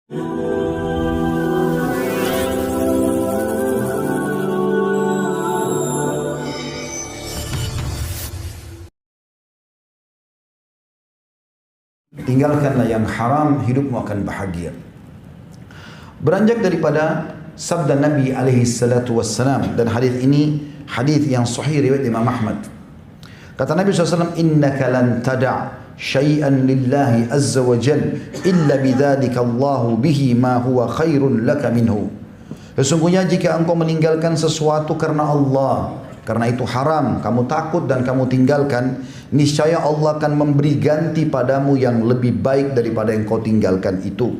Tinggalkanlah yang haram, hidupmu akan bahagia. Beranjak daripada sabda Nabi alaihi salatu wassalam, dan hadis ini hadis yang sahih riwayat Imam Ahmad. Kata Nabi SAW, innaka lan tada' syai'an lillahi azza wa jal illa bidzalika Allahu bihi ma huwa khairun laka minhu. Sesungguhnya jika engkau meninggalkan sesuatu karena Allah, karena itu haram, kamu takut dan kamu tinggalkan, niscaya Allah akan memberi ganti padamu yang lebih baik daripada yang kau tinggalkan itu.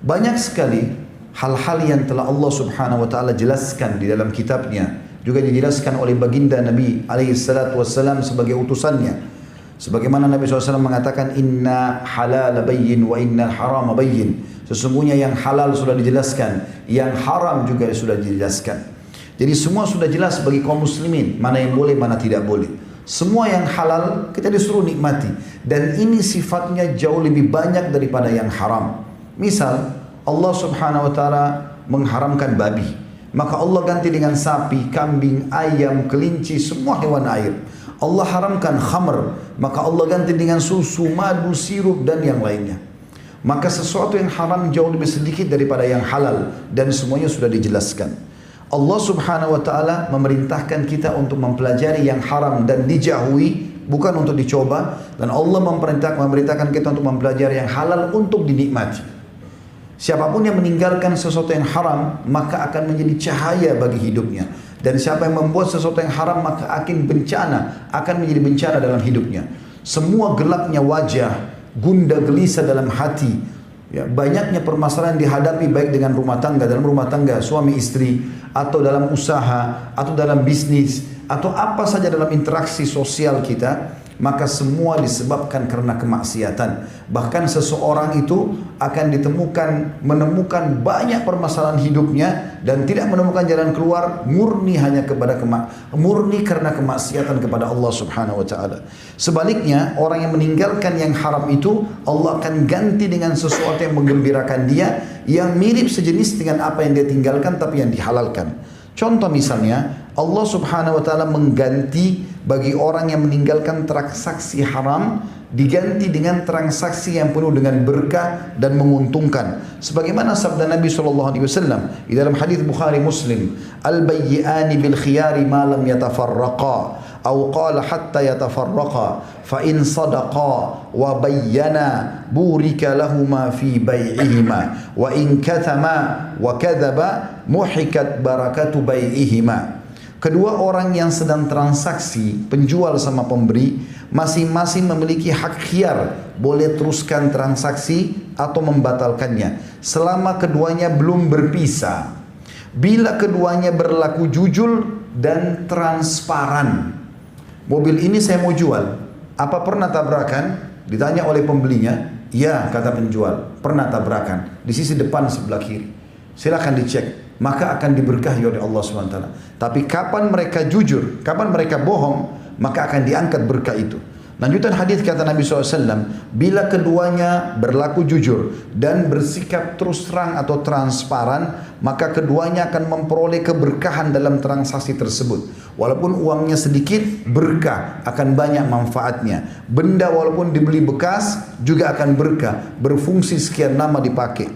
Banyak sekali hal-hal yang telah Allah subhanahu wa ta'ala jelaskan di dalam kitabnya, juga dijelaskan oleh baginda Nabi alaihi salatu wassalam sebagai utusannya. Sebagaimana Nabi SAW mengatakan, inna halal bayyin wa inna haram bayyin. Sesungguhnya yang halal sudah dijelaskan, yang haram juga sudah dijelaskan. Jadi semua sudah jelas bagi kaum muslimin, mana yang boleh, mana tidak boleh. Semua yang halal kita disuruh nikmati, dan ini sifatnya jauh lebih banyak daripada yang haram. Misal Allah subhanahu wa ta'ala mengharamkan babi, maka Allah ganti dengan sapi, kambing, ayam, kelinci, semua hewan air. Allah haramkan khamr, maka Allah ganti dengan susu, madu, sirup dan yang lainnya. Maka sesuatu yang haram jauh lebih sedikit daripada yang halal, dan semuanya sudah dijelaskan. Allah subhanahu wa ta'ala memerintahkan kita untuk mempelajari yang haram dan dijauhi, bukan untuk dicoba. Dan Allah memerintahkan kita untuk mempelajari yang halal untuk dinikmati. Siapapun yang meninggalkan sesuatu yang haram, maka akan menjadi cahaya bagi hidupnya. Dan siapa yang membuat sesuatu yang haram, maka akan menjadi bencana dalam hidupnya. Semua gelapnya wajah, gundah gelisah dalam hati, ya, banyaknya permasalahan dihadapi baik dengan dalam rumah tangga suami istri, atau dalam usaha, atau dalam bisnis, atau apa saja dalam interaksi sosial kita, maka semua disebabkan karena kemaksiatan. Bahkan seseorang itu akan menemukan banyak permasalahan hidupnya dan tidak menemukan jalan keluar, murni karena kemaksiatan kepada Allah subhanahu wa ta'ala. Sebaliknya, orang yang meninggalkan yang haram itu, Allah akan ganti dengan sesuatu yang menggembirakan dia, yang mirip sejenis dengan apa yang dia tinggalkan tapi yang dihalalkan. Contoh misalnya, Allah subhanahu wa ta'ala mengganti bagi orang yang meninggalkan transaksi haram, diganti dengan transaksi yang penuh dengan berkah dan menguntungkan. Sebagaimana sabda Nabi SAW di dalam hadis Bukhari Muslim, al-bayyi'ani bil khiyari ma lam yatafarraqa, atau qala hatta yatafarraqa, fa in sadaqa wa bayyana burika lahuma fi bai'ihima, wa in katama wa kadzaba muhikat barakatu bai'ihima. Kedua orang yang sedang transaksi, penjual sama pemberi, masing-masing memiliki hak khiyar, boleh teruskan transaksi atau membatalkannya selama keduanya belum berpisah. Bila keduanya berlaku jujur dan transparan. Mobil ini saya mau jual, apa pernah tabrakan? Ditanya oleh pembelinya, ya, kata penjual, pernah tabrakan di sisi depan sebelah kiri. Silakan dicek, maka akan diberkahi oleh Allah SWT. Tapi kapan mereka jujur, kapan mereka bohong, maka akan diangkat berkah itu. Lanjutan hadis kata Nabi SAW, bila keduanya berlaku jujur dan bersikap terus terang atau transparan, maka keduanya akan memperoleh keberkahan dalam transaksi tersebut. Walaupun uangnya sedikit, berkah, akan banyak manfaatnya. Benda walaupun dibeli bekas, juga akan berkah, berfungsi sekian lama dipakai.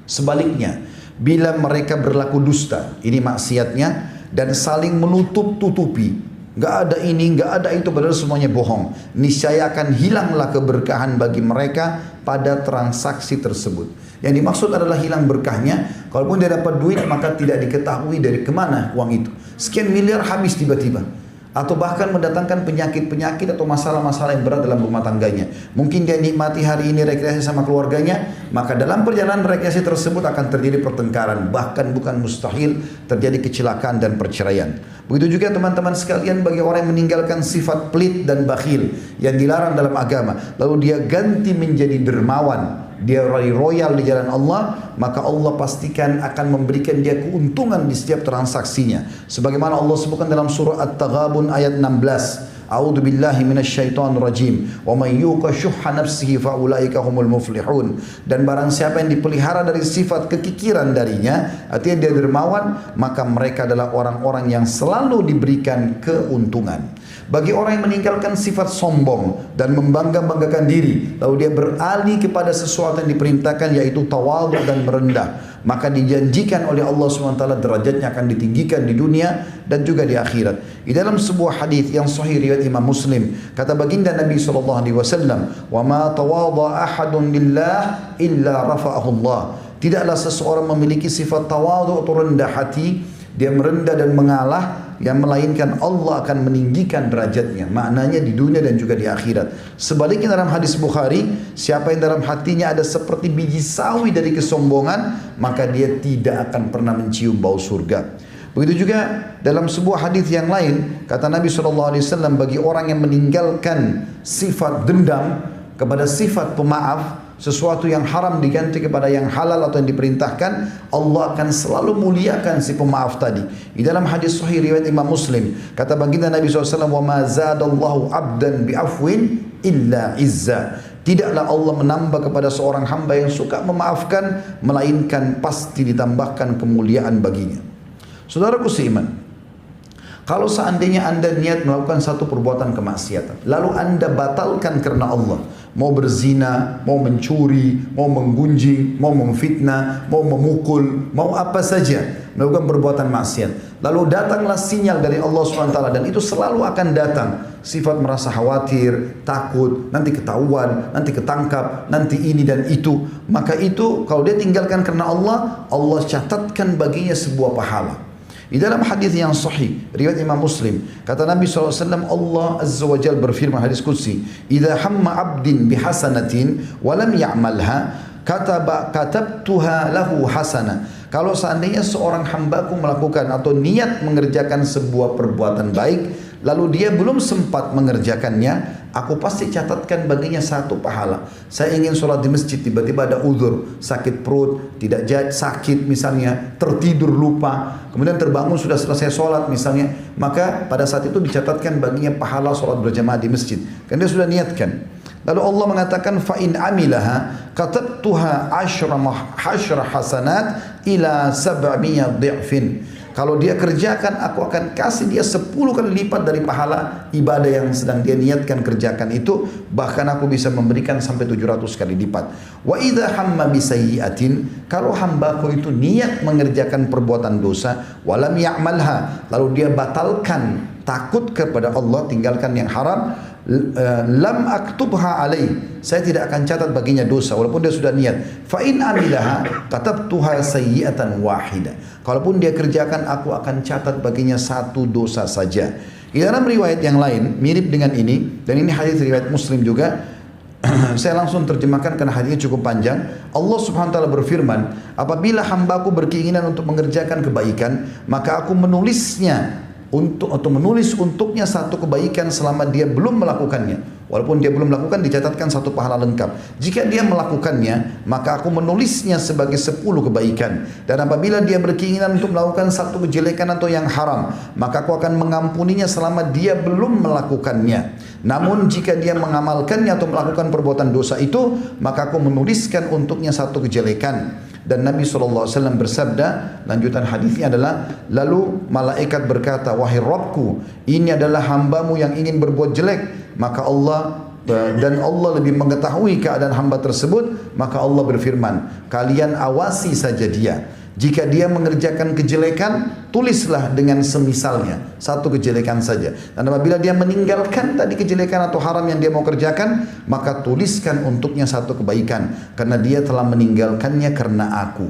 Sebaliknya, bila mereka berlaku dusta, ini maksiatnya, dan saling menutup-tutupi, nggak ada ini, nggak ada itu, padahal semuanya bohong, niscaya akan hilanglah keberkahan bagi mereka pada transaksi tersebut. Yang dimaksud adalah hilang berkahnya. Kalaupun dia dapat duit, maka tidak diketahui dari kemana uang itu. Sekian miliar habis tiba-tiba. Atau bahkan mendatangkan penyakit-penyakit atau masalah-masalah yang berat dalam rumah tangganya. Mungkin dia nikmati hari ini rekreasi sama keluarganya, maka dalam perjalanan rekreasi tersebut akan terjadi pertengkaran. Bahkan bukan mustahil terjadi kecelakaan dan perceraian. Begitu juga teman-teman sekalian, bagi orang yang meninggalkan sifat pelit dan bakhil yang dilarang dalam agama, lalu dia ganti menjadi dermawan, dia royal di jalan Allah, maka Allah pastikan akan memberikan dia keuntungan di setiap transaksinya. Sebagaimana Allah sebutkan dalam surah At-Taghabun ayat 16, A'udzubillahi minasyaitonir rajim. Wa may yuqa syuhha nafsihi faulaika humul muflihun. Dan barang siapa yang dipelihara dari sifat kekikiran darinya, artinya dia dermawan, maka mereka adalah orang-orang yang selalu diberikan keuntungan. Bagi orang yang meninggalkan sifat sombong dan membangga-banggakan diri, lalu dia beralih kepada sesuatu yang diperintahkan, yaitu tawadhu dan merendah, maka dijanjikan oleh Allah SWT derajatnya akan ditinggikan di dunia dan juga di akhirat. Di dalam sebuah hadis yang sahih riwayat Imam Muslim, kata baginda Nabi SAW, "Wa ma tawadha ahadun lillah illa rafa'ahu Allah." Tidaklah seseorang memiliki sifat tawadhu atau rendah hati, dia merendah dan mengalah, yang melainkan Allah akan meninggikan derajatnya, maknanya di dunia dan juga di akhirat. Sebaliknya dalam hadis Bukhari, siapa yang dalam hatinya ada seperti biji sawi dari kesombongan, maka dia tidak akan pernah mencium bau surga. Begitu juga dalam sebuah hadis yang lain, kata Nabi SAW, bagi orang yang meninggalkan sifat dendam kepada sifat pemaaf, sesuatu yang haram diganti kepada yang halal atau yang diperintahkan, Allah akan selalu muliakan si pemaaf tadi. Di dalam hadis sahih riwayat Imam Muslim, kata baginda Nabi SAW, "Wa ma zadallahu abdan bi'afwin illa izza." Tidaklah Allah menambah kepada seorang hamba yang suka memaafkan, melainkan pasti ditambahkan kemuliaan baginya. Saudaraku seiman, kalau seandainya anda niat melakukan satu perbuatan kemaksiatan, lalu anda batalkan karena Allah, mau berzina, mau mencuri, mau menggunjing, mau memfitnah, mau memukul, mau apa saja, melakukan perbuatan maksiat, lalu datanglah sinyal dari Allah SWT, dan itu selalu akan datang, sifat merasa khawatir, takut, nanti ketahuan, nanti ketangkap, nanti ini dan itu, maka itu kalau dia tinggalkan karena Allah, Allah catatkan baginya sebuah pahala. Di dalam hadis yang sahih riwayat Imam Muslim, kata Nabi SAW, Allah Azza wa Jalla berfirman, hadis qudsi, "Idza hamma 'abdin bihasanatin wa lam ya'malha katabtuha lahu hasana." Kalau seandainya seorang hambaku melakukan atau niat mengerjakan sebuah perbuatan baik, lalu dia belum sempat mengerjakannya, aku pasti catatkan baginya satu pahala. Saya ingin sholat di masjid, tiba-tiba ada uzur, sakit perut, tidak sakit misalnya, tertidur lupa, kemudian terbangun sudah selesai sholat misalnya, maka pada saat itu dicatatkan baginya pahala sholat berjamaah di masjid, kan dia sudah niatkan. Lalu Allah mengatakan, fa in amilaha katabtuha asyra hasanat ila 700 dhi'fin. Kalau dia kerjakan, aku akan kasih dia 10 kali lipat dari pahala ibadah yang sedang dia niatkan kerjakan itu. Bahkan aku bisa memberikan sampai 700 kali lipat. Wa idza hamma bisayyi'atin, kalau hambaku itu niat mengerjakan perbuatan dosa, walam ya'malha, lalu dia batalkan, takut kepada Allah, tinggalkan yang haram, lam aktubha alaih, saya tidak akan catat baginya dosa walaupun dia sudah niat. Fa in amilaha katabtuha sayyi'atan wahida, kalaupun dia kerjakan, aku akan catat baginya satu dosa saja. Di dalam riwayat yang lain mirip dengan ini, dan ini hadis riwayat Muslim juga, saya langsung terjemahkan karena hadisnya cukup panjang. Allah Subhanahu wa taala berfirman, apabila hambaku berkeinginan untuk mengerjakan kebaikan, maka aku menulisnya atau menulis untuknya satu kebaikan selama dia belum melakukannya. Walaupun dia belum melakukan, dicatatkan satu pahala lengkap. Jika dia melakukannya, maka aku menulisnya sebagai 10 kebaikan. Dan apabila dia berkeinginan untuk melakukan satu kejelekan atau yang haram, maka aku akan mengampuninya selama dia belum melakukannya. Namun jika dia mengamalkannya atau melakukan perbuatan dosa itu, maka aku menuliskan untuknya satu kejelekan. Dan Nabi SAW bersabda, lanjutan hadisnya adalah, lalu malaikat berkata, wahai Rabbku, ini adalah hambamu yang ingin berbuat jelek, maka Allah lebih mengetahui keadaan hamba tersebut, maka Allah berfirman, kalian awasi saja dia. Jika dia mengerjakan kejelekan, tulislah dengan semisalnya, satu kejelekan saja. Dan apabila dia meninggalkan tadi kejelekan atau haram yang dia mau kerjakan, maka tuliskan untuknya satu kebaikan, karena dia telah meninggalkannya karena aku.